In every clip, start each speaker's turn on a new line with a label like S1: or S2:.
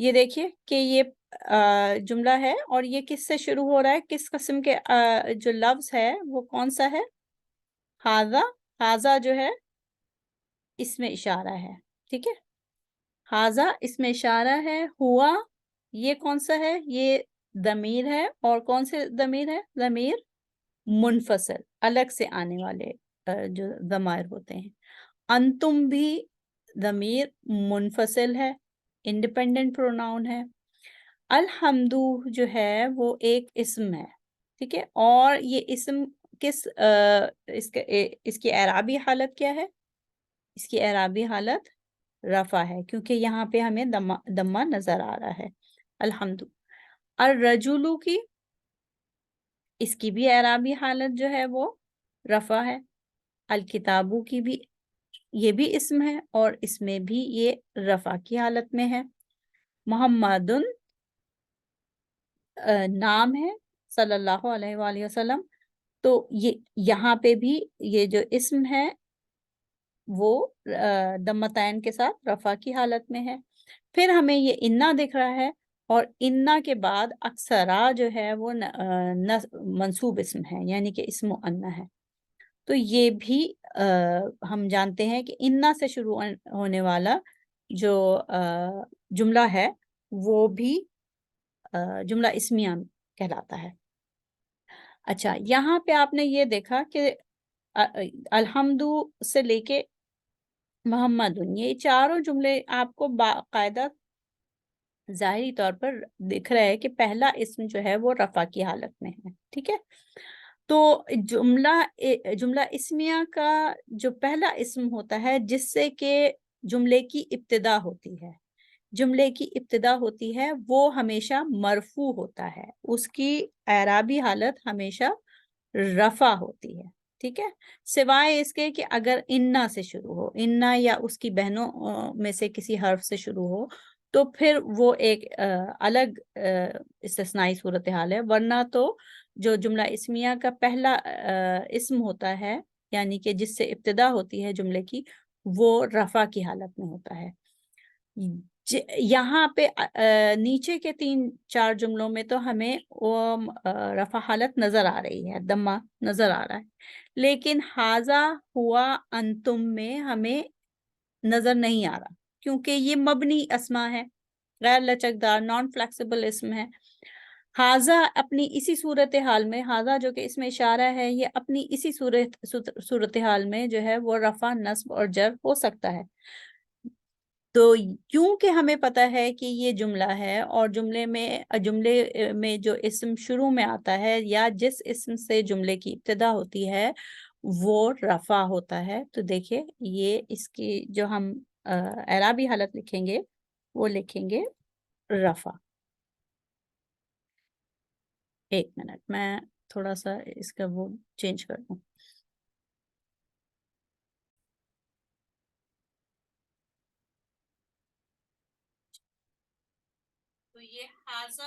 S1: یہ دیکھیے کہ یہ جملہ ہے اور یہ کس سے شروع ہو رہا ہے, کس قسم کے جو لفظ ہے وہ کون سا ہے؟ ہاذا. ہاذا جو ہے اس میں اشارہ ہے, ٹھیک ہے, ہاذا اس میں اشارہ ہے. ہوا یہ کون سا ہے؟ یہ ضمیر ہے, اور کون سے ضمیر ہے؟ ضمیر منفصل, الگ سے آنے والے جو ضمائر ہوتے ہیں. انتم بھی ضمیر منفصل ہے, انڈیپینڈنٹ پروناؤن ہے. الحمدو جو ہے وہ ایک اسم ہے, ٹھیک ہے, اور یہ اسم کس اس کی اعرابی حالت کیا ہے؟ اس کی اعرابی حالت رفع ہے, کیونکہ یہاں پہ ہمیں دمہ نظر آ رہا ہے. الحمدو. الرجلو کی, اس کی بھی اعرابی حالت جو ہے وہ رفع ہے. الکتابو کی بھی, یہ بھی اسم ہے اور اس میں بھی یہ رفع کی حالت میں ہے. محمدن نام ہے, صلی اللہ علیہ وآلہ وسلم, تو یہ یہاں پہ بھی یہ جو اسم ہے وہ دمتین کے ساتھ رفع کی حالت میں ہے. پھر ہمیں یہ انا دکھ رہا ہے, اور انا کے بعد اکثرا جو ہے وہ منصوب اسم ہے, یعنی کہ اسم انا ہے. تو یہ بھی ہم جانتے ہیں کہ انا سے شروع ہونے والا جو جملہ ہے وہ بھی جملہ اسمیہ کہلاتا ہے. اچھا, یہاں پہ آپ نے یہ دیکھا کہ الحمدو سے لے کے محمد, یہ چاروں جملے آپ کو باقاعدہ ظاہری طور پر دکھ رہا ہے کہ پہلا اسم جو ہے وہ رفع کی حالت میں ہے, ٹھیک ہے. تو جملہ اسمیہ کا جو پہلا اسم ہوتا ہے جس سے کہ جملے کی ابتدا ہوتی ہے, جملے کی ابتدا ہوتی ہے, وہ ہمیشہ مرفوع ہوتا ہے, اس کی اعرابی حالت ہمیشہ رفع ہوتی ہے, ٹھیک ہے, سوائے اس کے کہ اگر انا سے شروع ہو, انا یا اس کی بہنوں میں سے کسی حرف سے شروع ہو, تو پھر وہ ایک الگ استثنائی صورتحال ہے. ورنہ تو جو جملہ اسمیہ کا پہلا اسم ہوتا ہے, یعنی کہ جس سے ابتدا ہوتی ہے جملے کی, وہ رفع کی حالت میں ہوتا ہے. یہاں پہ نیچے کے 3-4 جملوں میں تو ہمیں وہ رفع حالت نظر آ رہی ہے, دمہ نظر آ رہا ہے, لیکن ہاذا ہوا انتم میں ہمیں نظر نہیں آ رہا, کیونکہ یہ مبنی اسما ہے, غیر لچکدار, نان فلیکسیبل اسم ہے. ہاذا اپنی اسی صورتحال میں, ہاذا جو کہ اس میں اشارہ ہے, یہ اپنی اسی صورتحال میں جو ہے وہ رفع, نصب اور جر ہو سکتا ہے. تو کیونکہ ہمیں پتہ ہے کہ یہ جملہ ہے, اور جملے میں جو اسم شروع میں آتا ہے یا جس اسم سے جملے کی ابتدا ہوتی ہے وہ رفع ہوتا ہے, تو دیکھیں یہ اس کی جو ہم اعرابی حالت لکھیں گے وہ لکھیں گے رفع. ایک منٹ, میں تھوڑا سا اس کا وہ چینج کر دوں. تو یہ ہاذا,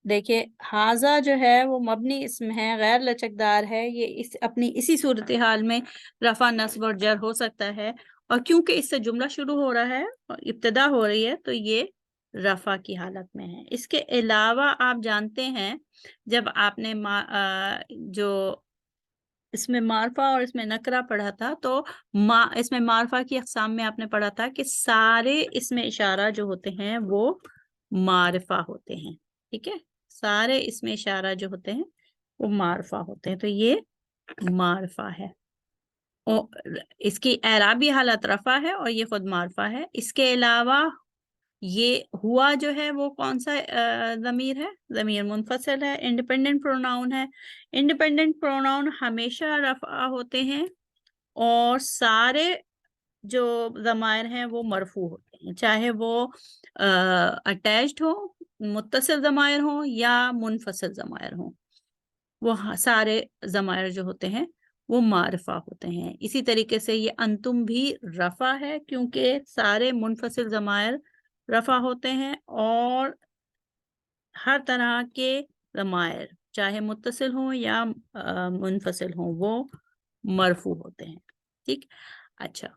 S1: دیکھیے ہاذا جو ہے وہ مبنی اسم ہے, غیر لچکدار ہے, یہ اپنی اسی صورتحال میں رفع, نصب اور جر ہو سکتا ہے, اور کیونکہ اس سے جملہ شروع ہو رہا ہے اور ابتدا ہو رہی ہے تو یہ رفع کی حالت میں ہے. اس کے علاوہ آپ جانتے ہیں جب آپ نے جو اس میں معرفہ اور اس میں نکرہ پڑھا تھا, تو اس میں معرفہ کی اقسام میں آپ نے پڑھا تھا کہ سارے اس میں اشارہ جو ہوتے ہیں وہ معرفہ ہوتے ہیں, ٹھیک ہے, سارے اس میں اشارہ جو ہوتے ہیں وہ معرفہ ہوتے ہیں. تو یہ معرفہ ہے, اس کی اعرابی حالت رفع ہے اور یہ خود معرفہ ہے. اس کے علاوہ یہ ہوا جو ہے وہ کون سا ضمیر ہے؟ ضمیر منفصل ہے, انڈیپینڈنٹ پروناؤن ہے. انڈیپینڈنٹ پروناؤن ہمیشہ رفع ہوتے ہیں, اور سارے جو ضمائر ہیں وہ مرفوع ہوتے ہیں, چاہے وہ اٹیچڈ ہو, متصل ضمائر ہوں یا منفصل ضمائر ہوں, وہ سارے ضمائر جو ہوتے ہیں وہ معرفہ ہوتے ہیں. اسی طریقے سے یہ انتم بھی رفع ہے, کیونکہ سارے منفصل ضمائر رفع ہوتے ہیں, اور ہر طرح کے ضمائر چاہے متصل ہوں یا منفصل ہوں وہ مرفوع ہوتے ہیں, ٹھیک. اچھا,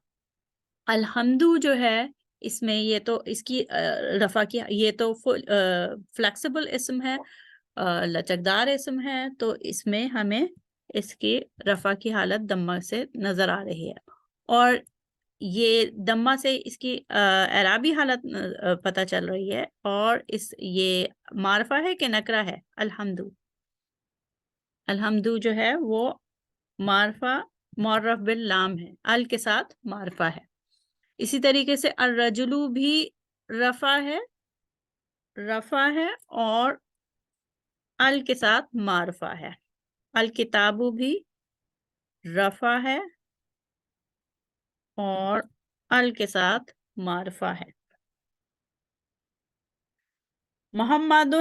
S1: الحمدو جو ہے اس میں یہ تو اس کی رفع کی یہ تو فلیکسیبل اسم ہے، لچکدار اسم ہے، تو اس میں ہمیں اس کی رفع کی حالت دمہ سے نظر آ رہی ہے، اور یہ دمہ سے اس کی اعرابی حالت پتہ چل رہی ہے، اور یہ معرفہ ہے کہ نکرہ ہے؟ الحمدو جو ہے وہ معرفہ معرف باللام ہے، ال کے ساتھ معرفہ ہے۔ اسی طریقے سے الرجلو بھی رفع ہے اور ال کے ساتھ معرفہ ہے۔ الکتابو بھی رفع ہے اور ال کے ساتھ معرفہ ہے۔ محمد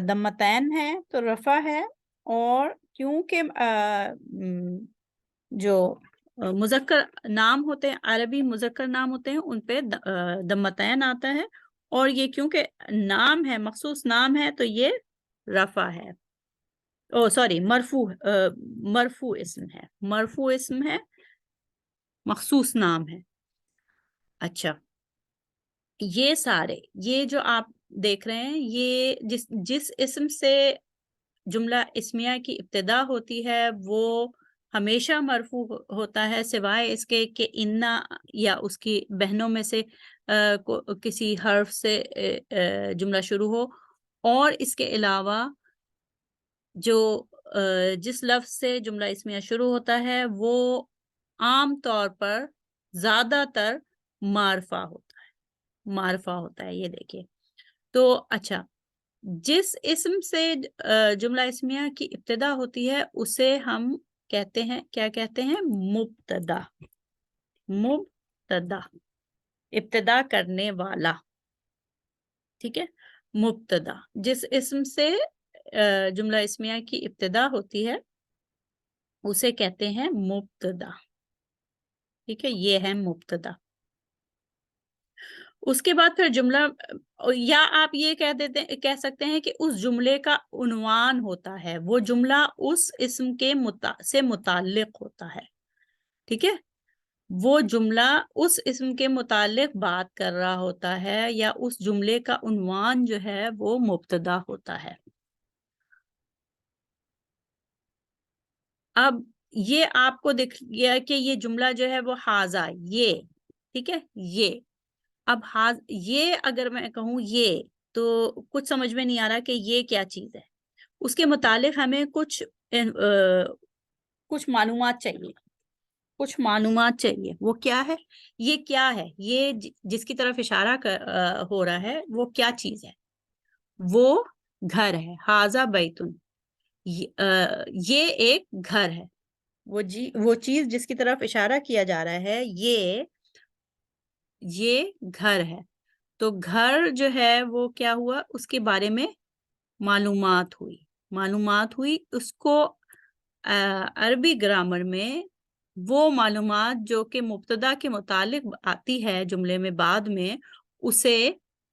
S1: دمتین ہے تو رفع ہے، اور کیونکہ جو مذکر نام ہوتے ہیں، عربی مذکر نام ہوتے ہیں، ان پہ دمتین آتا ہے، اور یہ کیونکہ نام ہے، مخصوص نام ہے، تو یہ رفع ہے، مرفوع اسم ہے، مخصوص نام ہے۔ اچھا، یہ جو آپ دیکھ رہے ہیں، یہ جس اسم سے جملہ اسمیہ کی ابتدا ہوتی ہے وہ ہمیشہ مرفوع ہوتا ہے، سوائے اس کے کہ انا یا اس کی بہنوں میں سے کسی حرف سے جملہ شروع ہو، اور اس کے علاوہ جو جس لفظ سے جملہ اسمیہ شروع ہوتا ہے وہ عام طور پر زیادہ تر معرفہ ہوتا ہے، یہ دیکھیے۔ تو اچھا، جس اسم سے جملہ اسمیہ کی ابتدا ہوتی ہے اسے ہم کہتے ہیں، کیا کہتے ہیں؟ مبتدا، ابتدا کرنے والا، ٹھیک ہے، مبتدا۔ جس اسم سے جملہ اسمیہ کی ابتدا ہوتی ہے اسے کہتے ہیں مبتدا، ٹھیک ہے، یہ ہے مبتدا۔ اس کے بعد پھر جملہ، یا آپ یہ کہہ سکتے ہیں کہ اس جملے کا عنوان ہوتا ہے، وہ جملہ اس اسم سے متعلق ہوتا ہے، ٹھیک ہے، وہ جملہ اس اسم کے متعلق بات کر رہا ہوتا ہے، یا اس جملے کا عنوان جو ہے وہ مبتدا ہوتا ہے۔ اب یہ آپ کو دکھ گیا کہ یہ جملہ جو ہے وہ حاذا، یہ، ٹھیک ہے، اب یہ اگر میں کہوں یہ، تو کچھ سمجھ میں نہیں آ رہا کہ یہ کیا چیز ہے، اس کے متعلق ہمیں کچھ معلومات چاہیے، وہ کیا ہے؟ یہ کیا ہے؟ یہ جس کی طرف اشارہ ہو رہا ہے وہ کیا چیز ہے؟ وہ گھر ہے، حاذا بیتن، یہ ایک گھر ہے، وہ چیز جس کی طرف اشارہ کیا جا رہا ہے یہ گھر ہے، تو گھر جو ہے وہ کیا ہوا؟ اس کے بارے میں معلومات ہوئی، اس کو عربی گرامر میں وہ معلومات جو کہ مبتدا کے متعلق آتی ہے جملے میں بعد میں، اسے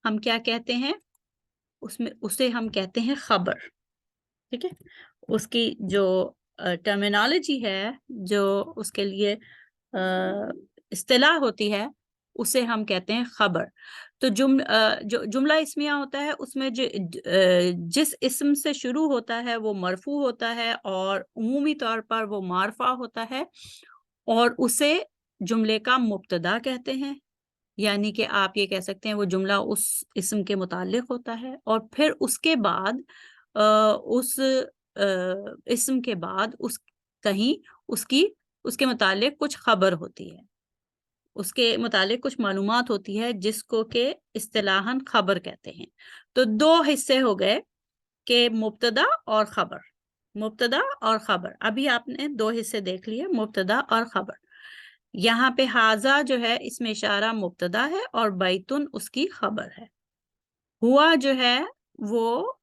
S1: ہم کیا کہتے ہیں؟ اسے ہم کہتے ہیں خبر، ٹھیک ہے، اس کی جو ٹرمینالوجی ہے، جو اس کے لیے اصطلاح ہوتی ہے، اسے ہم کہتے ہیں خبر۔ تو جو جملہ اسمیہ ہوتا ہے اس میں جس اسم سے شروع ہوتا ہے وہ مرفوع ہوتا ہے، اور عمومی طور پر وہ معرفہ ہوتا ہے، اور اسے جملے کا مبتدا کہتے ہیں، یعنی کہ آپ یہ کہہ سکتے ہیں وہ جملہ اس اسم کے متعلق ہوتا ہے، اور پھر اس کے بعد اس اسم کے بعد اس کے متعلق کچھ خبر ہوتی ہے، اس کے متعلق کچھ معلومات ہوتی ہے، جس کو کہ اصطلاحاً خبر کہتے ہیں۔ تو دو حصے ہو گئے کہ مبتدا اور خبر، ابھی آپ نے دو حصے دیکھ لیے، مبتدا اور خبر۔ یہاں پہ حاذا جو ہے اس میں اشارہ مبتدا ہے، اور بیتن اس کی خبر ہے۔ ہوا جو ہے وہ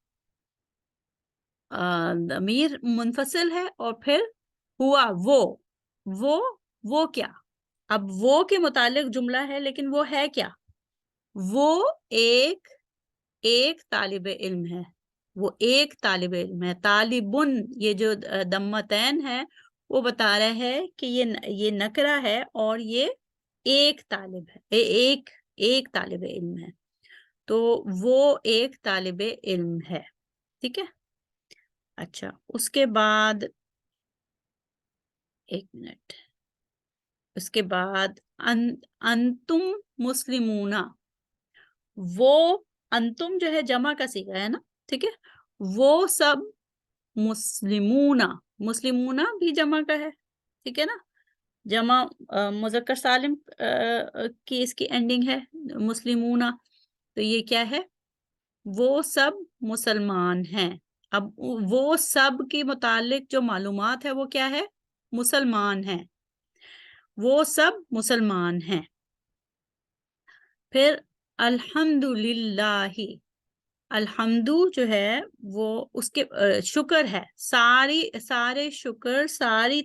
S1: ضمیر منفصل ہے، اور پھر ہوا وہ کیا؟ اب وہ کے متعلق جملہ ہے، لیکن وہ ہے کیا؟ وہ ایک طالب علم ہے، طالبن، یہ جو دمتین ہے وہ بتا رہے ہیں کہ یہ نکرہ ہے، اور یہ ایک طالب ہے، ایک طالب علم ہے، تو وہ ایک طالب علم ہے، ٹھیک ہے۔ اچھا اس کے بعد ایک منٹ، اس کے بعد انتم مسلمون، وہ انتم جو ہے جمع کا صیغہ ہے نا، ٹھیک ہے، وہ سب مسلمون، مسلمون بھی جمع کا ہے، ٹھیک ہے نا، جمع مذکر سالم کی اس کی اینڈنگ ہے مسلمون، تو یہ کیا ہے، وہ سب مسلمان ہیں۔ اب وہ سب کے متعلق جو معلومات ہے وہ کیا ہے، مسلمان ہیں، وہ سب مسلمان ہیں۔ پھر الحمدللہ، الحمد جو ہے وہ اس کے شکر ہے، سارے شکر، ساری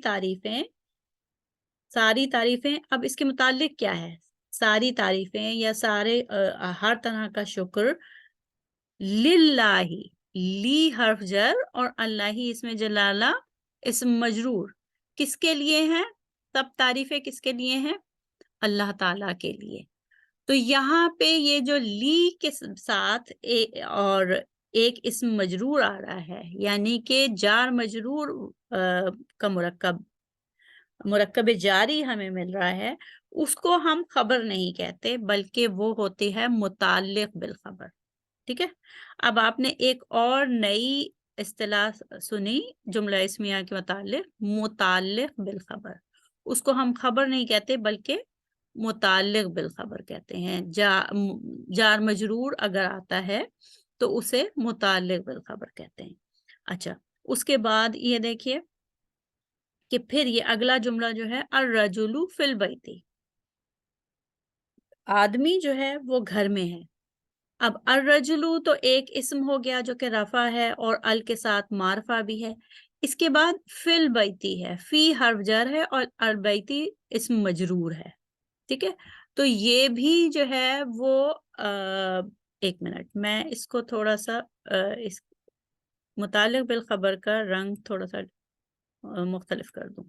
S1: تعریفیں، اب اس کے متعلق کیا ہے، ساری تعریفیں یا سارے ہر طرح کا شکر للہ، لی حرف جر اور اللہ ہی اسم جلالہ اسم مجرور، کس کے لیے ہیں، سب تعریفیں کس کے لیے ہیں، اللہ تعالیٰ کے لیے۔ تو یہاں پہ یہ جو لی کے ساتھ اور ایک اسم مجرور آ رہا ہے، یعنی کہ جار مجرور کا مرکب جاری ہمیں مل رہا ہے، اس کو ہم خبر نہیں کہتے بلکہ وہ ہوتی ہے متعلق بالخبر، ٹھیک ہے۔ اب آپ نے ایک اور نئی اصطلاح سنی جملہ اسمیہ کے متعلق بالخبر، اس کو ہم خبر نہیں کہتے بلکہ متعلق بالخبر کہتے ہیں۔ جار مجرور اگر آتا ہے تو اسے متعلق بالخبر کہتے ہیں۔ اچھا اس کے بعد یہ دیکھیے کہ پھر یہ اگلا جملہ جو ہے الرجل فی البیت، آدمی جو ہے وہ گھر میں ہے۔ اب الرجل تو ایک اسم ہو گیا جو کہ رفع ہے اور ال کے ساتھ معرفہ بھی ہے، اس کے بعد فی البیتی ہے، فی حرف جر ہے اور البیتی اسم مجرور ہے، ٹھیک ہے۔ تو یہ بھی جو ہے وہ ایک منٹ میں اس کو تھوڑا سا اس متعلق بالخبر کا رنگ تھوڑا سا مختلف کر دوں،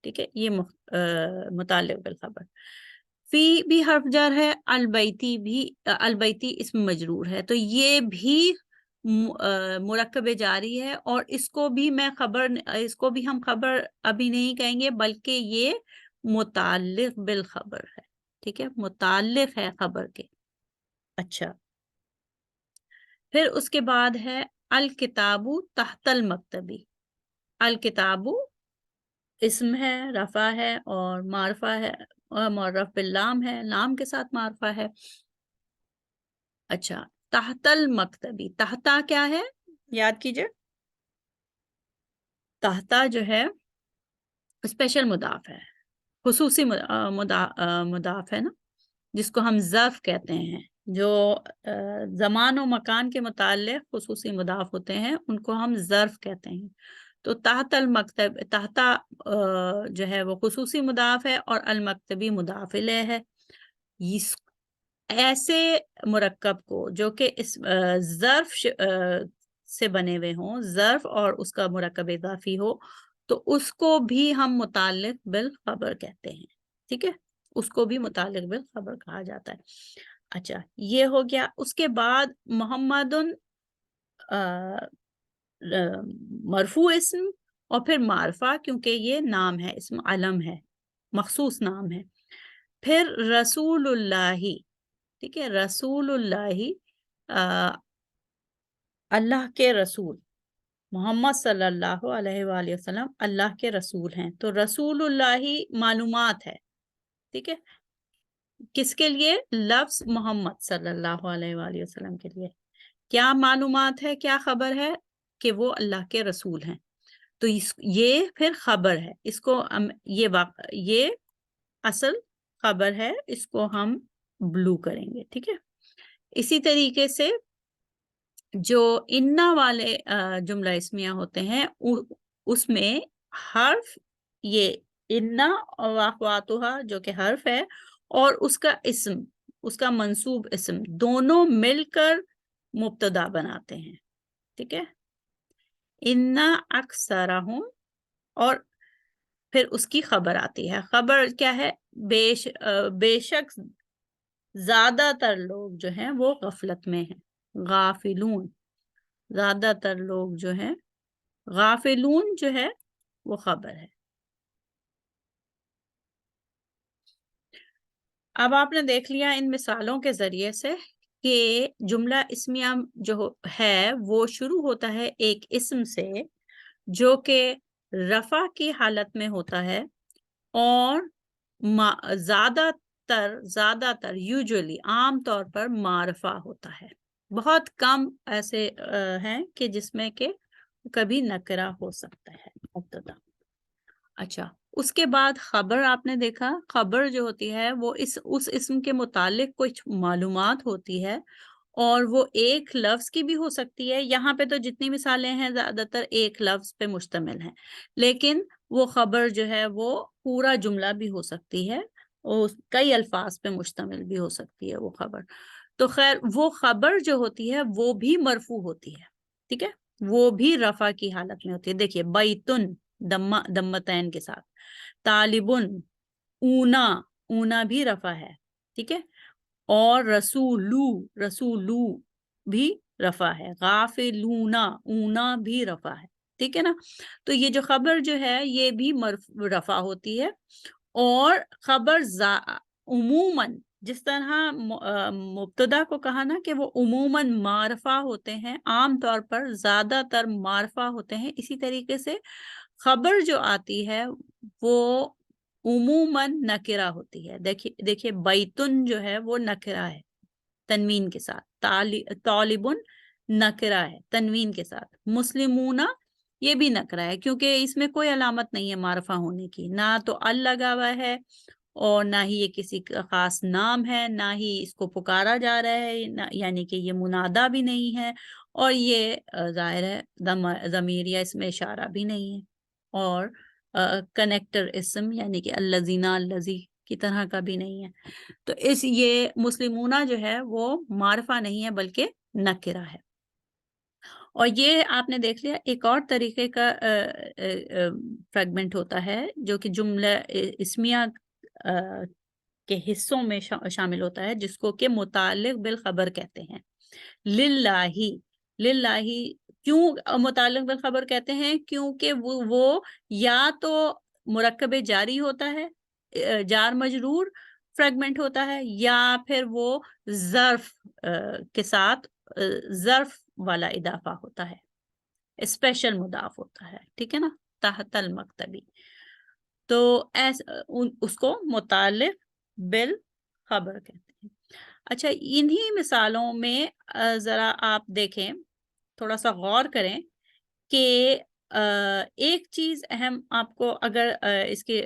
S1: ٹھیک ہے، یہ متعلق بالخبر، فی بھی حرف جر ہے، البیتی اسم مجرور ہے، تو یہ بھی مرکب جاری ہے، اور اس کو بھی ہم خبر ابھی نہیں کہیں گے بلکہ یہ متعلق بالخبر ہے، ٹھیک ہے، متعلق ہے خبر کے۔ اچھا پھر اس کے بعد ہے الکتاب تحت المکتبی، الکتاب اسم ہے، رفع ہے اور معرفہ ہے، اور معرف باللام ہے، لام کے ساتھ معرفہ ہے۔ اچھا تحت المکتبی، تحتا کیا ہے یاد کیجئے، تحتا جو ہے اسپیشل مضاف ہے، خصوصی مضاف ہے نا، جس کو ہم ظرف کہتے ہیں، جو زمان و مکان کے متعلق خصوصی مضاف ہوتے ہیں ان کو ہم ظرف کہتے ہیں۔ تو تحت المکتب، تحتا جو ہے وہ خصوصی مضاف ہے اور المکتبی مضاف الیہ ہے۔ ایسے مرکب کو جو کہ اس ظرف سے بنے ہوئے ہوں، ظرف اور اس کا مرکب اضافی ہو، تو اس کو بھی ہم متعلق بالخبر کہتے ہیں، ٹھیک ہے، اس کو بھی متعلق بالخبر کہا جاتا ہے۔ اچھا یہ ہو گیا، اس کے بعد محمد مرفوع اسم اور پھر معرفہ، کیونکہ یہ نام ہے، اسم علم ہے، مخصوص نام ہے۔ پھر رسول اللہ، ٹھیک ہے، رسول اللہ، اللہ کے رسول، محمد صلی اللہ علیہ وآلہ وسلم اللہ کے رسول ہیں، تو رسول اللہ معلومات ہے، ٹھیک ہے، کس کے لیے، لفظ محمد صلی اللہ علیہ وآلہ وسلم کے لیے، کیا معلومات ہے، کیا خبر ہے، کہ وہ اللہ کے رسول ہیں، تو یہ پھر خبر ہے، اس کو یہ اصل خبر ہے، اس کو ہم بلو کریں گے، ٹھیک ہے۔ اسی طریقے سے جو انا والے جملہ اسمیہ ہوتے ہیں اس میں حرف، یہ انا واخواتها جو کہ حرف ہے، اور اس کا اسم، اس کا منصوب اسم، دونوں مل کر مبتدا بناتے ہیں، ٹھیک ہے، انا اکثرہم، اور پھر اس کی خبر آتی ہے. خبر کیا ہے؟ بے شک زیادہ تر لوگ جو ہیں وہ غفلت میں ہیں. غافلون، زیادہ تر لوگ جو ہیں، غافلون جو ہے وہ خبر ہے. اب آپ نے دیکھ لیا ان مثالوں کے ذریعے سے کہ جملہ اسمیہ جو ہے وہ شروع ہوتا ہے ایک اسم سے جو کہ رفع کی حالت میں ہوتا ہے، اور زیادہ تر یوجولی عام طور پر معرفہ ہوتا ہے. بہت کم ایسے ہیں کہ جس میں کہ کبھی نکرہ ہو سکتا ہے مبتدا. اچھا، اس کے بعد خبر آپ نے دیکھا، خبر جو ہوتی ہے وہ اس اسم کے متعلق کچھ معلومات ہوتی ہے، اور وہ ایک لفظ کی بھی ہو سکتی ہے. یہاں پہ تو جتنی مثالیں ہیں زیادہ تر ایک لفظ پہ مشتمل ہیں، لیکن وہ خبر جو ہے وہ پورا جملہ بھی ہو سکتی ہے، اور کئی الفاظ پہ مشتمل بھی ہو سکتی ہے وہ خبر. تو خیر، وہ خبر جو ہوتی ہے وہ بھی مرفوع ہوتی ہے. ٹھیک ہے، وہ بھی رفع کی حالت میں ہوتی ہے. دیکھیے، بیتن دمتین کے ساتھ، طالبن، اونا بھی رفع ہے. ٹھیک ہے، اور رسولو بھی رفع ہے. غافلونا، اونا بھی رفع ہے. ٹھیک ہے نا. تو یہ جو خبر جو ہے یہ بھی رفع ہوتی ہے. اور خبر عموماً جس طرح مبتدا کو کہا نا کہ وہ عموماً معرفہ ہوتے ہیں، عام طور پر زیادہ تر معرفہ ہوتے ہیں، اسی طریقے سے خبر جو آتی ہے وہ عموماً نکرہ ہوتی ہے. دیکھیے بیتن جو ہے وہ نکرہ ہے تنوین کے ساتھ، طالبن نکرہ ہے تنوین کے ساتھ، مسلمون یہ بھی نکرہ ہے کیونکہ اس میں کوئی علامت نہیں ہے معرفہ ہونے کی، نہ تو ال لگا ہوا ہے، اور نہ ہی یہ کسی کا خاص نام ہے، نہ ہی اس کو پکارا جا رہا ہے، یعنی کہ یہ منادا بھی نہیں ہے، اور یہ ظاہر ہے ضمیر یا اس میں اشارہ بھی نہیں ہے، اور کنیکٹر اسم یعنی کہ الذین الذی کی طرح کا بھی نہیں ہے. تو یہ مسلمونہ جو ہے وہ معرفہ نہیں ہے بلکہ نکرہ ہے. اور یہ آپ نے دیکھ لیا ایک اور طریقے کا فریگمنٹ ہوتا ہے جو کہ جملہ اسمیہ کے حصوں میں شامل ہوتا ہے، جس کو کہ متعلق بالخبر کہتے ہیں. للہ کیوں متعلق بالخبر کہتے ہیں؟ کیونکہ وہ یا تو مرکب جاری ہوتا ہے، جار مجرور فریگمنٹ ہوتا ہے، یا پھر وہ ظرف کے ساتھ ظرف والا اضافہ ہوتا ہے، اسپیشل مضاف ہوتا ہے. ٹھیک ہے نا، تحت المکتبی. تو اس کو متعلق بالخبر کہتے ہیں. اچھا، انہی مثالوں میں ذرا آپ دیکھیں، تھوڑا سا غور کریں کہ ایک چیز اہم آپ کو اگر اس کے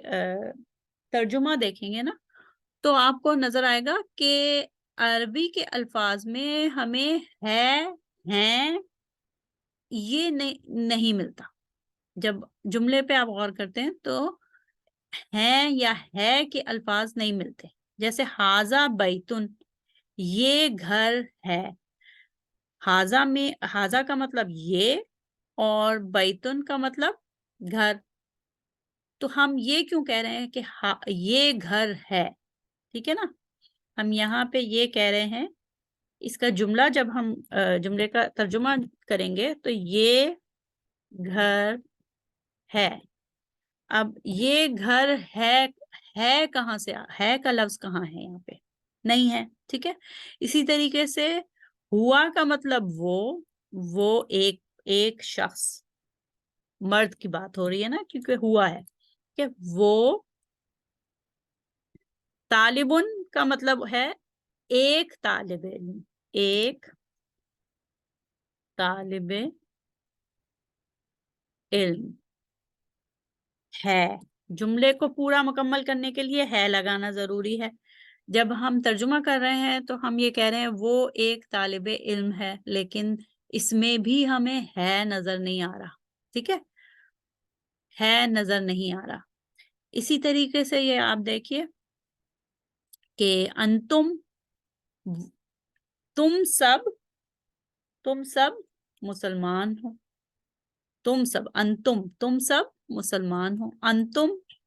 S1: ترجمہ دیکھیں گے نا تو آپ کو نظر آئے گا کہ عربی کے الفاظ میں ہمیں ہیں یہ نہیں ملتا. جب جملے پہ آپ غور کرتے ہیں تو ہیں یا ہے کہ الفاظ نہیں ملتے. جیسے ہاذا بیتن، یہ گھر ہے. ہاذا کا مطلب یہ، اور بیتن کا مطلب گھر. تو ہم یہ کیوں کہہ رہے ہیں کہ یہ گھر ہے؟ ٹھیک ہے نا، ہم یہاں پہ یہ کہہ رہے ہیں، اس کا جملہ جب ہم جملے کا ترجمہ کریں گے تو یہ گھر ہے. اب یہ گھر ہے کہاں سے؟ ہے کا لفظ کہاں ہے؟ یہاں پہ نہیں ہے. ٹھیک ہے، اسی طریقے سے ہوا کا مطلب وہ ایک شخص، مرد کی بات ہو رہی ہے نا کیونکہ ہوا ہے کہ وہ. طالبن کا مطلب ہے ایک طالب علم، ایک طالب علم ہے. جملے کو پورا مکمل کرنے کے لیے ہے لگانا ضروری ہے. جب ہم ترجمہ کر رہے ہیں تو ہم یہ کہہ رہے ہیں وہ ایک طالب علم ہے، لیکن اس میں بھی ہمیں ہے نظر نہیں آ رہا. ٹھیک ہے نظر نہیں آ رہا. اسی طریقے سے یہ آپ دیکھیے کہ انتم، تم سب مسلمان ہو. تم سب مسلمان ہو. انتم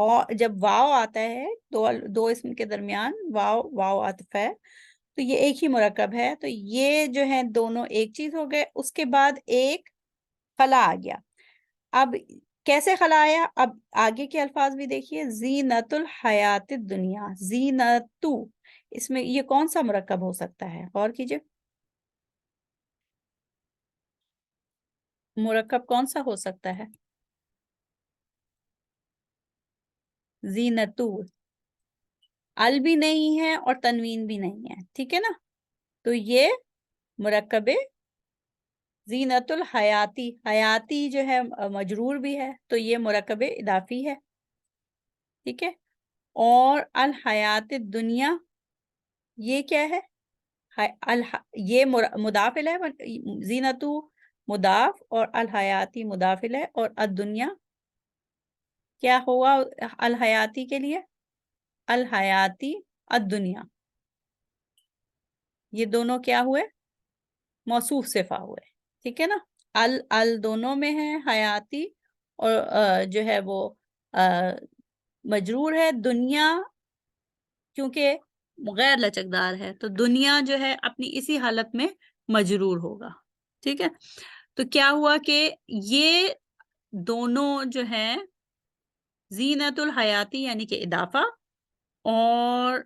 S1: اور جب واو آتا ہے دو اسم کے درمیان واو عطف ہے تو یہ ایک ہی مرکب ہے، تو یہ جو ہے دونوں ایک چیز ہو گئے. اس کے بعد ایک خلا آ گیا. اب کیسے خلا آیا؟ اب آگے کے الفاظ بھی دیکھیے. زینت الحیات الدنیا، زینتو، اس میں یہ کون سا مرکب ہو سکتا ہے؟ غور کیجئے، مرکب کون سا ہو سکتا ہے؟ زینتو، ال بھی نہیں ہے اور تنوین بھی نہیں ہے، ٹھیک ہے نا؟ تو یہ مرکب زینت الحیاتی، حیاتی جو ہے مجرور بھی ہے، تو یہ مرکب اضافی ہے، ٹھیک ہے. اور الحیات الدنیا یہ کیا ہے؟ یہ مضاف ہے، زینتو مضاف اور الحیاتی مضاف ہے، اور الدنیا کیا ہوا الحیاتی کے لیے؟ الحیاتی الدنیا، یہ دونوں کیا ہوئے؟ موصوف صفہ ہوئے، ٹھیک ہے نا؟ ال دونوں میں ہے، حیاتی اور جو ہے وہ مجرور ہے. دنیا کیونکہ غیر لچکدار ہے تو دنیا جو ہے اپنی اسی حالت میں مجرور ہوگا، ٹھیک ہے. تو کیا ہوا کہ یہ دونوں جو ہیں زینت الحیاتی یعنی کہ اضافہ اور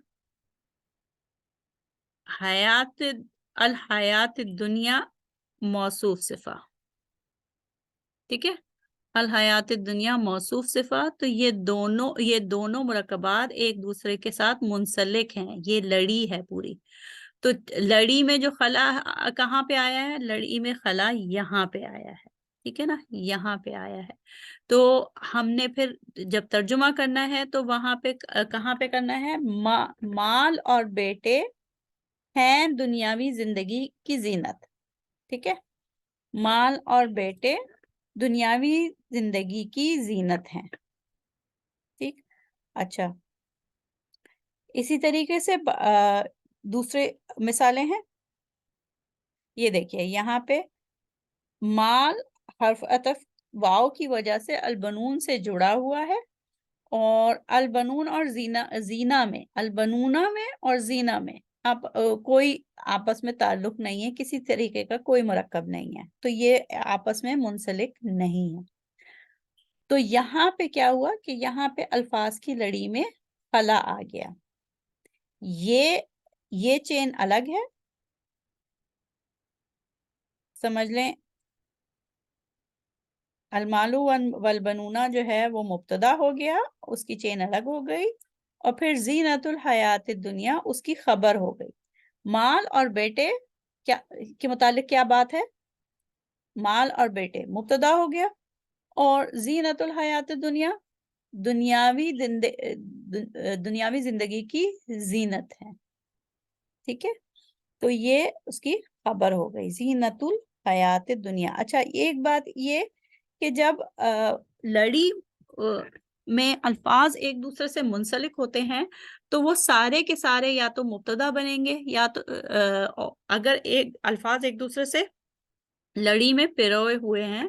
S1: حیات الحیات الدنیا موصوف صفہ، ٹھیک ہے. الحیات الدنیا موصوف صفہ، تو یہ دونوں مرکبات ایک دوسرے کے ساتھ منسلک ہیں، یہ لڑی ہے پوری. تو لڑی میں جو خلا کہاں پہ آیا ہے؟ لڑی میں خلا یہاں پہ آیا ہے، ٹھیک ہے نا؟ یہاں پہ آیا ہے. تو ہم نے پھر جب ترجمہ کرنا ہے تو وہاں پہ کہاں پہ کرنا ہے؟ مال اور بیٹے ہیں دنیاوی زندگی کی زینت، ٹھیک ہے. مال اور بیٹے دنیاوی زندگی کی زینت ہیں، ٹھیک. اچھا، اسی طریقے سے دوسرے مثالیں ہیں. یہ دیکھیے یہاں پہ مال حرف عطف واو کی وجہ سے البنون سے جڑا ہوا ہے، اور البنون اور زینا میں، البنونا میں اور زینا میں اب کوئی آپس میں تعلق نہیں ہے، کسی طریقے کا کوئی مرکب نہیں ہے، تو یہ آپس میں منسلک نہیں ہے. تو یہاں پہ کیا ہوا کہ یہاں پہ الفاظ کی لڑی میں خلا آ گیا. یہ چین الگ ہے، سمجھ لیں. المالو والبنونا جو ہے وہ مبتدا ہو گیا، اس کی چین الگ ہو گئی، اور پھر زینت الحیات الدنیا اس کی خبر ہو گئی. مال اور بیٹے کیا کے متعلق کیا بات ہے؟ مال اور بیٹے مبتدا ہو گیا، اور زینت الحیات الدنیا دنیاوی زندگی کی زینت ہے، ٹھیک ہے. تو یہ اس کی خبر ہو گئی، زینت الحیات الدنیا. اچھا، ایک بات یہ کہ جب لڑی میں الفاظ ایک دوسرے سے منسلک ہوتے ہیں تو وہ سارے کے سارے یا تو مبتدا بنیں گے، یا تو اگر ایک الفاظ ایک دوسرے سے لڑی میں پروئے ہوئے ہیں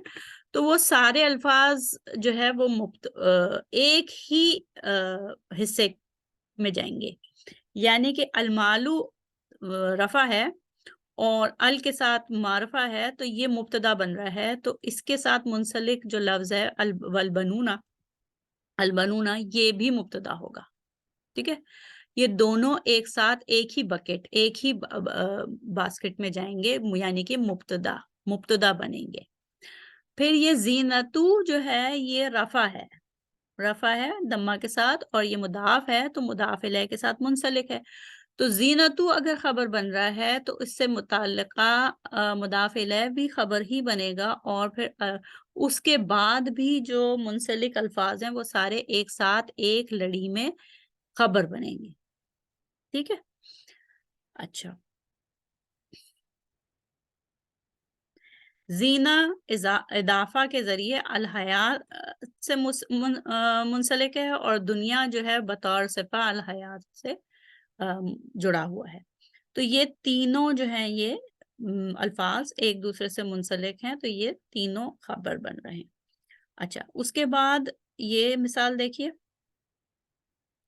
S1: تو وہ سارے الفاظ جو ہے وہ ایک ہی حصے میں جائیں گے. یعنی کہ المالو رفع ہے اور ال کے ساتھ معرفہ ہے، تو یہ مبتدا بن رہا ہے، تو اس کے ساتھ منسلک جو لفظ ہے والبنونا، البنونا، یہ بھی مبتدا ہوگا، ٹھیک ہے. یہ دونوں ایک ساتھ ایک ہی بکٹ، ایک ہی باسکٹ میں جائیں گے، یعنی کہ مبتدا بنیں گے. پھر یہ زینتو جو ہے یہ رفع ہے دمہ کے ساتھ، اور یہ مضاف ہے تو مضاف الیہ کے ساتھ منسلک ہے. تو زینتو اگر خبر بن رہا ہے تو اس سے متعلقہ مضاف الیہ بھی خبر ہی بنے گا، اور پھر اس کے بعد بھی جو منسلک الفاظ ہیں وہ سارے ایک ساتھ ایک لڑی میں خبر بنیں گے، ٹھیک ہے. اچھا، زینہ اضافہ کے ذریعے الحیات سے منسلک ہے، اور دنیا جو ہے بطور صفہ الحیات سے جڑا ہوا ہے. تو یہ تینوں جو ہیں یہ الفاظ ایک دوسرے سے منسلک ہیں، تو یہ تینوں خبر بن رہے ہیں. اچھا، اس کے بعد یہ مثال دیکھیے.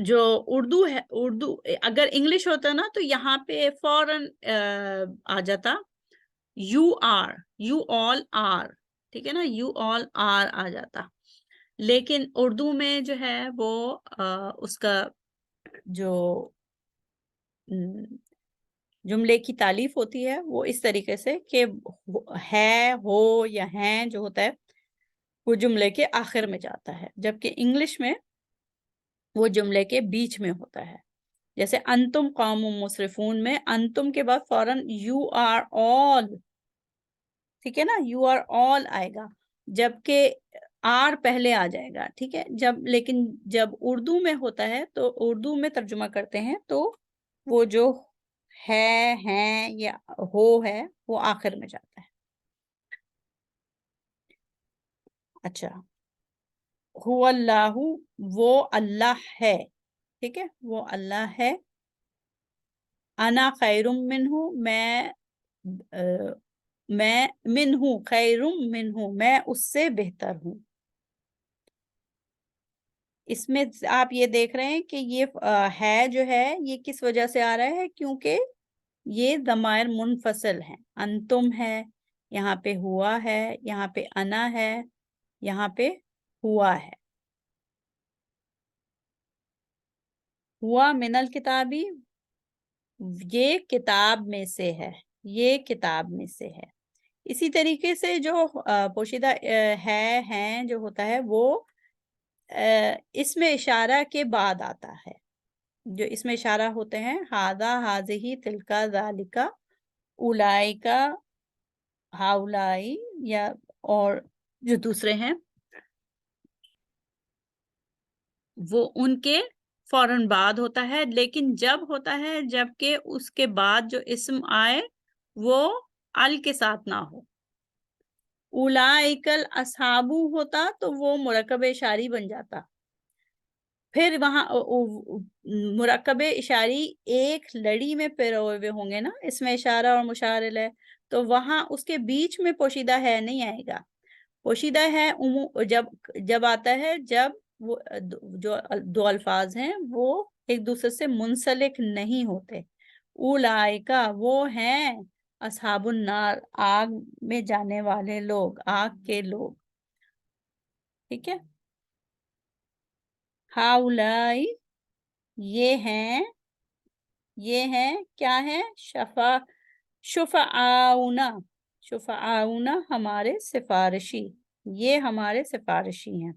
S1: جو اردو ہے، اردو اگر انگلش ہوتا نا تو یہاں پہ فوراً آ جاتا U R, U L R, ٹھیک ہے نا، یو آل آر آ جاتا. لیکن اردو میں جو ہے وہ اس کا جو جملے کی تعلیف ہوتی ہے وہ اس طریقے سے کہ ہے، ہو یا ہیں جو ہوتا ہے وہ جملے کے آخر میں جاتا ہے، جبکہ انگلش میں وہ جملے کے بیچ میں ہوتا ہے. جیسے انتم قوم مسرفون میں انتم کے بعد فوراً یو آر آل، ٹھیک ہے نا، یو آر آل آئے گا، جبکہ آر پہلے آ جائے گا، ٹھیک ہے. لیکن جب اردو میں ہوتا ہے تو اردو میں ترجمہ کرتے ہیں تو وہ جو ہے، ہیں یا ہو ہے وہ آخر میں جاتا ہے. اچھا، هو اللہ، وہ اللہ ہے، ٹھیک ہے، وہ اللہ ہے. انا خیر منہ، میں منہ خیر منہ، میں اس سے بہتر ہوں. اس میں آپ یہ دیکھ رہے ہیں کہ یہ ہے جو ہے یہ کس وجہ سے آ رہا ہے، کیونکہ یہ ضمائر منفصل ہیں. انتم ہے، یہاں پہ ہوا ہے، یہاں پہ انا ہے، یہاں پہ ہوا ہے. ہوا من الکتابی، یہ کتاب میں سے ہے، یہ کتاب میں سے ہے. اسی طریقے سے جو پوشیدہ ہے، ہیں جو ہوتا ہے وہ اس میں اشارہ کے بعد آتا ہے. جو اس میں اشارہ ہوتے ہیں ہاذا، ہاذہی، تلکا، ذالکا، اولائکا، ہاؤلائی، یا اور جو دوسرے ہیں وہ ان کے فوراً بعد ہوتا ہے. لیکن جب ہوتا ہے جبکہ اس کے بعد جو اسم آئے وہ ال کے ساتھ نہ ہو. اولائک الاصحاب ہوتا تو وہ مرکب اشاری بن جاتا. پھر وہاں مرکب اشاری ایک لڑی میں پیروے ہوئے ہوں گے نا، اس میں اشارہ اور مشار الیہ، تو وہاں اس کے بیچ میں پوشیدہ ہے نہیں آئے گا. پوشیدہ ہے جب آتا ہے جب وہ جو دو الفاظ ہیں وہ ایک دوسرے سے منسلک نہیں ہوتے. اولائکا، وہ ہیں، اصحاب النار، آگ میں جانے والے لوگ، آگ کے لوگ، ٹھیک ہے. ہاؤلائی، یہ ہیں کیا ہے، شفعاؤنا، شفعاؤنا ہمارے سفارشی، یہ ہمارے سفارشی ہیں.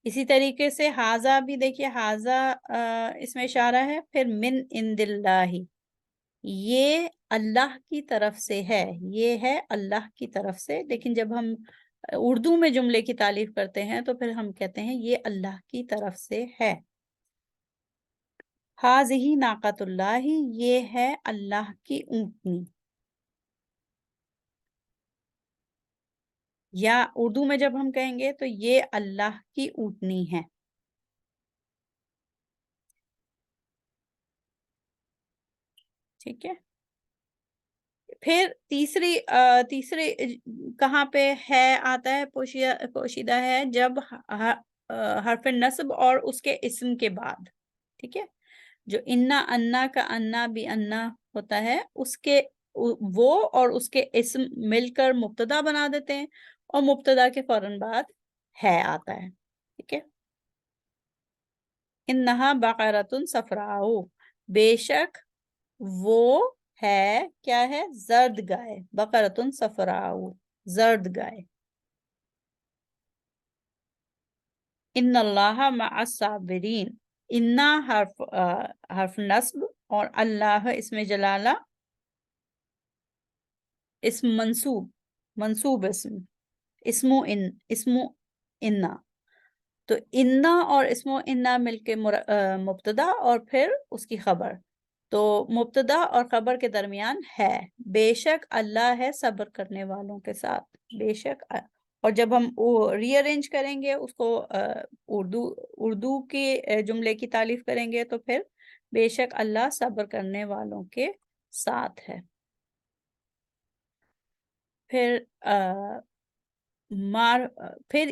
S1: اسی طریقے سے ہاذا بھی دیکھیے، ہاذا اس میں اشارہ ہے. پھر من عند اللہ، یہ اللہ کی طرف سے ہے، یہ ہے اللہ کی طرف سے. لیکن جب ہم اردو میں جملے کی تعلیف کرتے ہیں تو پھر ہم کہتے ہیں یہ اللہ کی طرف سے ہے. ہاذہی ناقۃ اللہ، یہ ہے اللہ کی اونٹنی. یا اردو میں جب ہم کہیں گے تو یہ اللہ کی اونٹنی ہے، ٹھیک ہے. پھر تیسری کہاں پہ ہے آتا ہے پوشیدہ ہے، جب حرف نصب اور اس کے اسم کے بعد، ٹھیک ہے. جو انا کا انا بھی انا ہوتا ہے، اس کے وہ اور اس کے اسم مل کر مبتدا بنا دیتے ہیں، اور مبتدا کے فوراً بعد ہے آتا ہے، ٹھیک ہے. انہا بقرۃ صفراء، بے شک وہ ہے، کیا ہے، زرد گائے. بقرۃ صفراء، زرد گائے. ان اللہ مع الصابرین، انا حرف نصب اور اللہ اسم جلالہ، اسم منصوب اسم انا. تو انا اور اسم انا مل کے مبتدا اور پھر اس کی خبر. تو مبتدا اور خبر کے درمیان ہے. بے شک اللہ ہے صبر کرنے والوں کے ساتھ، بے شک. اور جب ہم ری ارینج کریں گے اس کو اردو کے جملے کی تعلیف کریں گے تو پھر بے شک اللہ صبر کرنے والوں کے ساتھ ہے. پھر پھر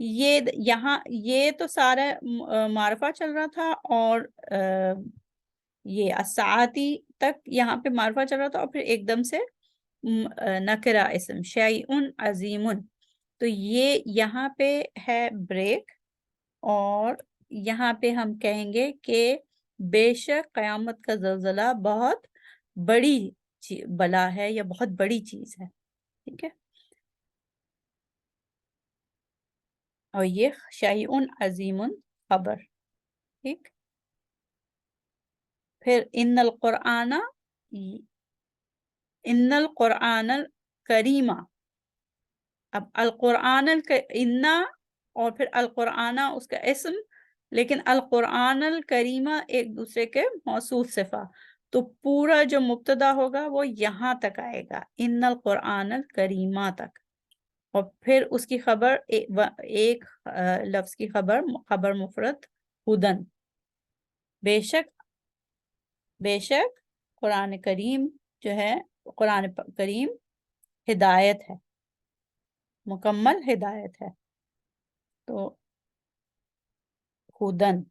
S1: یہ یہاں یہ تو سارا معرفہ چل رہا تھا، اور یہ الساعتی تک یہاں پہ معرفہ چل رہا تھا، اور پھر ایک دم سے نکرہ اسم شیئن عظیم. تو یہ یہاں پہ ہے بریک، اور یہاں پہ ہم کہیں گے کہ بے شک قیامت کا زلزلہ بہت بڑی بلا ہے یا بہت بڑی چیز ہے. ٹھیک ہے، اور یہ شیئن عظیم خبر. ٹھیک، پھر ان القرآن الکریم. اب القرآن انا، اور پھر القرآن اس کا اسم، لیکن القرآن الکریمہ ایک دوسرے کے موصوف صفہ. تو پورا جو مبتدا ہوگا وہ یہاں تک آئے گا، ان القرآن الکریمہ تک، اور پھر اس کی خبر ایک لفظ کی خبر مفرد ہدن. بے شک قرآن کریم جو ہے، قرآن کریم ہدایت ہے، مکمل ہدایت ہے. تو ہدن.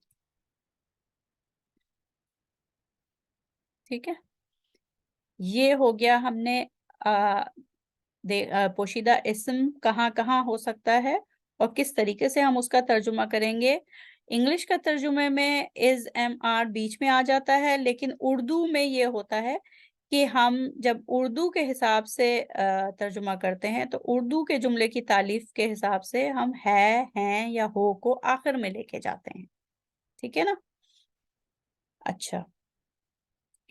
S1: ٹھیک ہے، یہ ہو گیا ہم نے پوشیدہ اسم کہاں کہاں ہو سکتا ہے اور کس طریقے سے ہم اس کا ترجمہ کریں گے. انگلش کا ترجمے میں از ایم آر بیچ میں آ جاتا ہے، لیکن اردو میں یہ ہوتا ہے کہ ہم جب اردو کے حساب سے ترجمہ کرتے ہیں تو اردو کے جملے کی تالیف کے حساب سے ہم ہے، ہیں یا ہو کو آخر میں لے کے جاتے ہیں. ٹھیک ہے نا؟ اچھا،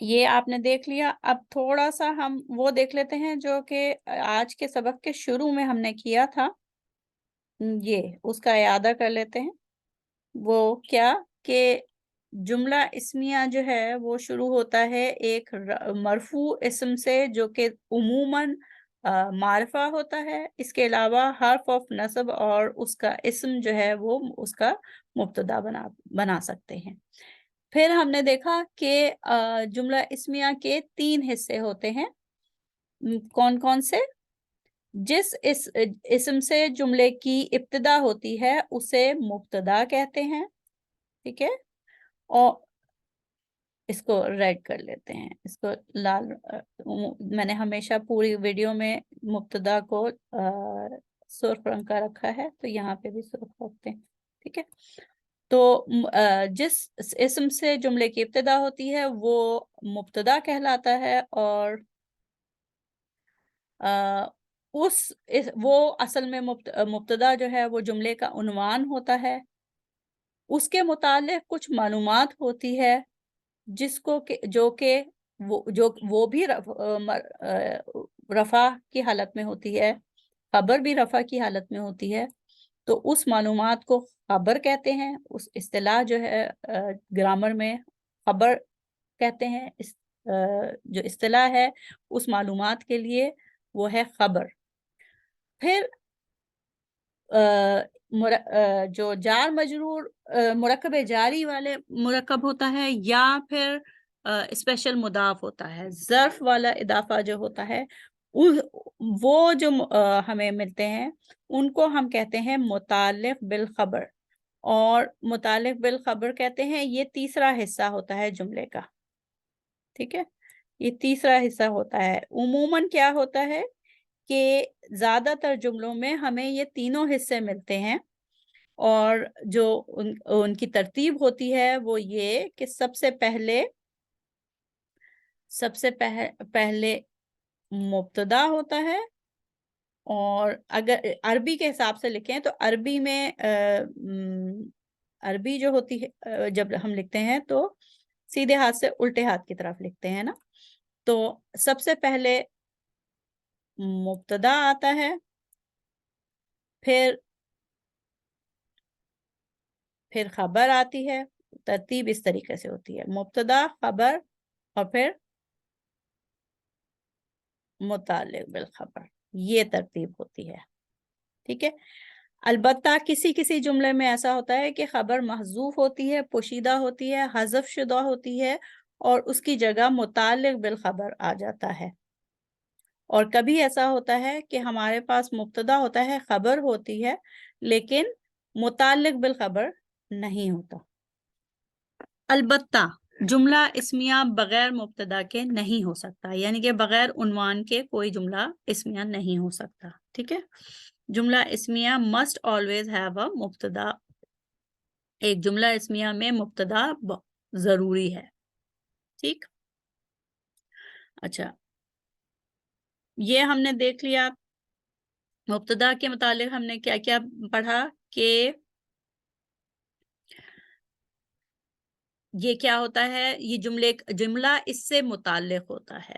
S1: یہ آپ نے دیکھ لیا. اب تھوڑا سا ہم وہ دیکھ لیتے ہیں جو کہ آج کے سبق کے شروع میں ہم نے کیا تھا، یہ اس کا اعادہ کر لیتے ہیں. وہ کیا کہ جملہ اسمیہ جو ہے وہ شروع ہوتا ہے ایک مرفوع اسم سے جو کہ عموماً معرفہ ہوتا ہے. اس کے علاوہ حرف آف نصب اور اس کا اسم جو ہے وہ اس کا مبتدا بنا سکتے ہیں. پھر ہم نے دیکھا کہ جملہ اسمیہ کے 3 حصے ہوتے ہیں. کون کون سے؟ جس اسم سے جملے کی ابتدا ہوتی ہے اسے مبتدا کہتے ہیں. ٹھیک ہے، اور اس کو ریڈ کر لیتے ہیں، اس کو لال. میں نے ہمیشہ پوری ویڈیو میں مبتدا کو سرخ رنگ کا رکھا ہے، تو یہاں پہ بھی سرخ رکھتے ہیں. ٹھیک ہے، تو جس اسم سے جملے کی ابتدا ہوتی ہے وہ مبتدا کہلاتا ہے، اور وہ اصل میں مبتدا جو ہے وہ جملے کا عنوان ہوتا ہے. اس کے متعلق کچھ معلومات ہوتی ہے جس کو جو وہ بھی رفع کی حالت میں ہوتی ہے، خبر بھی رفع کی حالت میں ہوتی ہے. تو اس معلومات کو خبر کہتے ہیں. اس اصطلاح جو ہے گرامر میں خبر کہتے ہیں. جو اصطلاح ہے اس معلومات کے لیے وہ ہے خبر. پھر جو جار مجرور مرکب جاری والے مرکب ہوتا ہے، یا پھر اسپیشل مضاف ہوتا ہے، ظرف والا اضافہ جو ہوتا ہے، وہ جو ہمیں ملتے ہیں ان کو ہم کہتے ہیں متعلق بالخبر. اور متعلق بالخبر کہتے ہیں یہ تیسرا حصہ ہوتا ہے جملے کا. ٹھیک ہے، یہ تیسرا حصہ ہوتا ہے. عموماً کیا ہوتا ہے کہ زیادہ تر جملوں میں ہمیں یہ تینوں حصے ملتے ہیں، اور جو ان کی ترتیب ہوتی ہے وہ یہ کہ سب سے پہلے مبتدا ہوتا ہے. اور اگر عربی کے حساب سے لکھیں تو عربی میں عربی جو ہوتی ہے جب ہم لکھتے ہیں تو سیدھے ہاتھ سے الٹے ہاتھ کی طرف لکھتے ہیں نا. تو سب سے پہلے مبتدا آتا ہے، پھر خبر آتی ہے. ترتیب اس طریقے سے ہوتی ہے: مبتدا، خبر، اور پھر متعلق بالخبر. یہ ترتیب ہوتی ہے. ٹھیک ہے، البتہ کسی جملے میں ایسا ہوتا ہے کہ خبر محذوف ہوتی ہے، پوشیدہ ہوتی ہے، حذف شدہ ہوتی ہے، اور اس کی جگہ متعلق بالخبر آ جاتا ہے. اور کبھی ایسا ہوتا ہے کہ ہمارے پاس مبتدا ہوتا ہے، خبر ہوتی ہے، لیکن متعلق بالخبر نہیں ہوتا. البتہ جملہ اسمیہ بغیر مبتدا کے نہیں ہو سکتا، یعنی کہ بغیر عنوان کے کوئی جملہ اسمیہ نہیں ہو سکتا. ٹھیک ہے، جملہ اسمیہ must always have a مبتدا. ایک جملہ اسمیہ میں مبتدا ضروری ہے. ٹھیک، اچھا یہ ہم نے دیکھ لیا. مبتدا کے متعلق ہم نے کیا کیا پڑھا کہ یہ کیا ہوتا ہے، یہ جملہ اس سے متعلق ہوتا ہے.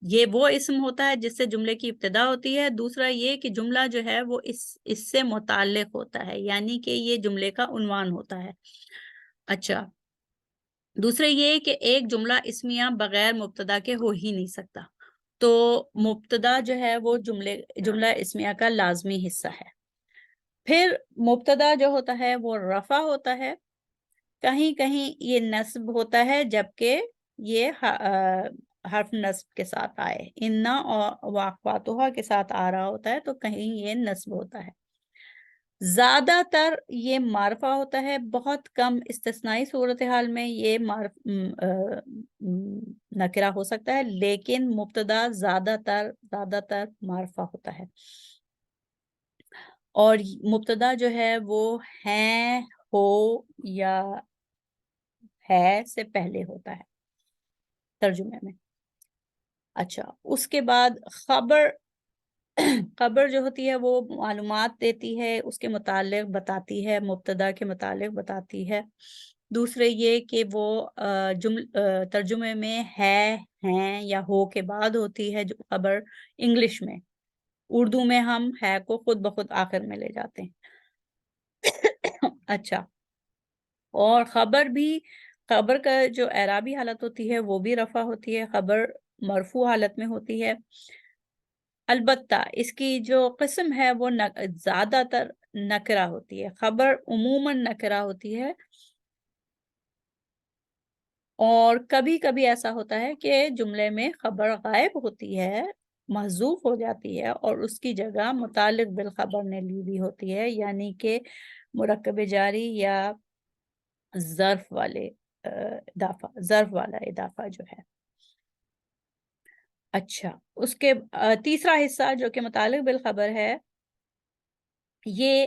S1: یہ وہ اسم ہوتا ہے جس سے جملے کی ابتدا ہوتی ہے. دوسرا یہ کہ جملہ جو ہے وہ اس سے متعلق ہوتا ہے، یعنی کہ یہ جملے کا عنوان ہوتا ہے. اچھا، دوسرا یہ کہ ایک جملہ اسمیہ بغیر مبتدا کے ہو ہی نہیں سکتا. تو مبتدا جو ہے وہ جملہ اسمیہ کا لازمی حصہ ہے. پھر مبتدا جو ہوتا ہے وہ رفع ہوتا ہے، کہیں کہیں یہ نصب ہوتا ہے جبکہ یہ حرف نصب کے ساتھ آئے. انا اور واقفاتها کے ساتھ آ رہا ہوتا ہے تو کہیں یہ نصب ہوتا ہے. زیادہ تر یہ معرفہ ہوتا ہے، بہت کم استثنائی صورتحال میں یہ نکرہ ہو سکتا ہے، لیکن مبتدا زیادہ تر معرفہ ہوتا ہے. اور مبتدا جو ہے وہ ہیں، ہو یا ہے سے پہلے ہوتا ہے ترجمے میں. اچھا، اس کے بعد خبر جو ہوتی ہے وہ معلومات دیتی ہے، اس کے متعلق بتاتی ہے، مبتدا کے متعلق بتاتی ہے. دوسرے یہ کہ وہ ترجمے میں ہے، ہیں یا ہو کے بعد ہوتی ہے جو خبر انگلش میں. اردو میں ہم ہے کو خود بخود آخر میں لے جاتے ہیں. اچھا، اور خبر کا جو اعرابی حالت ہوتی ہے وہ بھی رفع ہوتی ہے، خبر مرفوع حالت میں ہوتی ہے. البتہ اس کی جو قسم ہے وہ زیادہ تر نکرہ ہوتی ہے. خبر عموماً نکرہ ہوتی ہے، اور کبھی کبھی ایسا ہوتا ہے کہ جملے میں خبر غائب ہوتی ہے، محذوف ہو جاتی ہے، اور اس کی جگہ متعلق بالخبر نے لی ہوئی ہوتی ہے، یعنی کہ مرکب جاری یا ظرف والا اضافہ جو ہے. اچھا، اس کے تیسرا حصہ جو کہ متعلق بالخبر ہے، یہ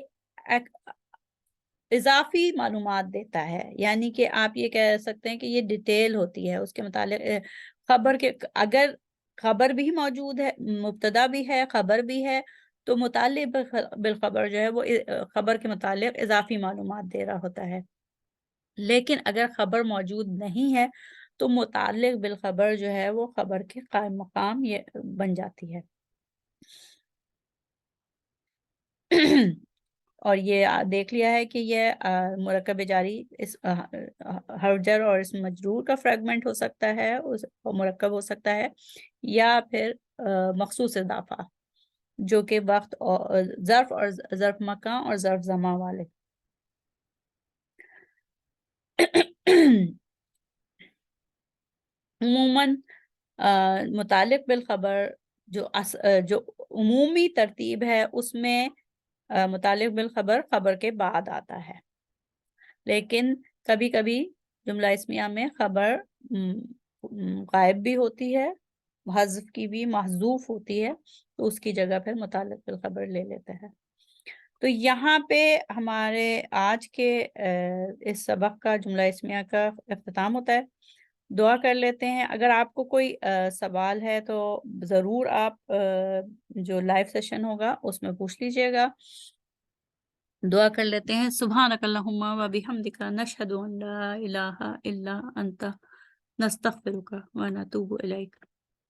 S1: اضافی معلومات دیتا ہے، یعنی کہ آپ یہ کہہ سکتے ہیں کہ یہ ڈیٹیل ہوتی ہے اس کے متعلق. خبر کے اگر خبر بھی موجود ہے، مبتدا بھی ہے، خبر بھی ہے، تو متعلق بالخبر جو ہے وہ خبر کے متعلق اضافی معلومات دے رہا ہوتا ہے. لیکن اگر خبر موجود نہیں ہے تو متعلق بالخبر جو ہے وہ خبر کے قائم مقام یہ بن جاتی ہے. اور یہ دیکھ لیا ہے کہ یہ مرکب جاری حرف جر اور اس مجرور کا فریگمنٹ ہو سکتا ہے، مرکب ہو سکتا ہے، یا پھر مخصوص اضافہ جو کہ وقت اور ظرف مکان اور ظرف زمان والے. عموماً متعلق بالخبر جو عمومی ترتیب ہے اس میں متعلق بالخبر خبر کے بعد آتا ہے، لیکن کبھی کبھی جملہ اسمیہ میں خبر غائب بھی ہوتی ہے، حذف کی بھی محذوف ہوتی ہے، تو اس کی جگہ پھر متعلق بالخبر لے لیتے ہیں. تو یہاں پہ ہمارے آج کے اس سبق کا جملہ اسمیہ کا اختتام ہوتا ہے. دعا کر لیتے ہیں. اگر آپ کو کوئی سوال ہے تو ضرور آپ جو لائیو سیشن ہوگا اس میں پوچھ لیجئے گا. دعا کر لیتے ہیں. سبحانک اللہم و بحمدک نشہد ان لا الہ الا انت نستغفرک و نتوب الیک.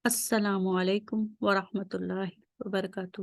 S1: السلام علیکم ورحمۃ اللہ وبرکاتہ.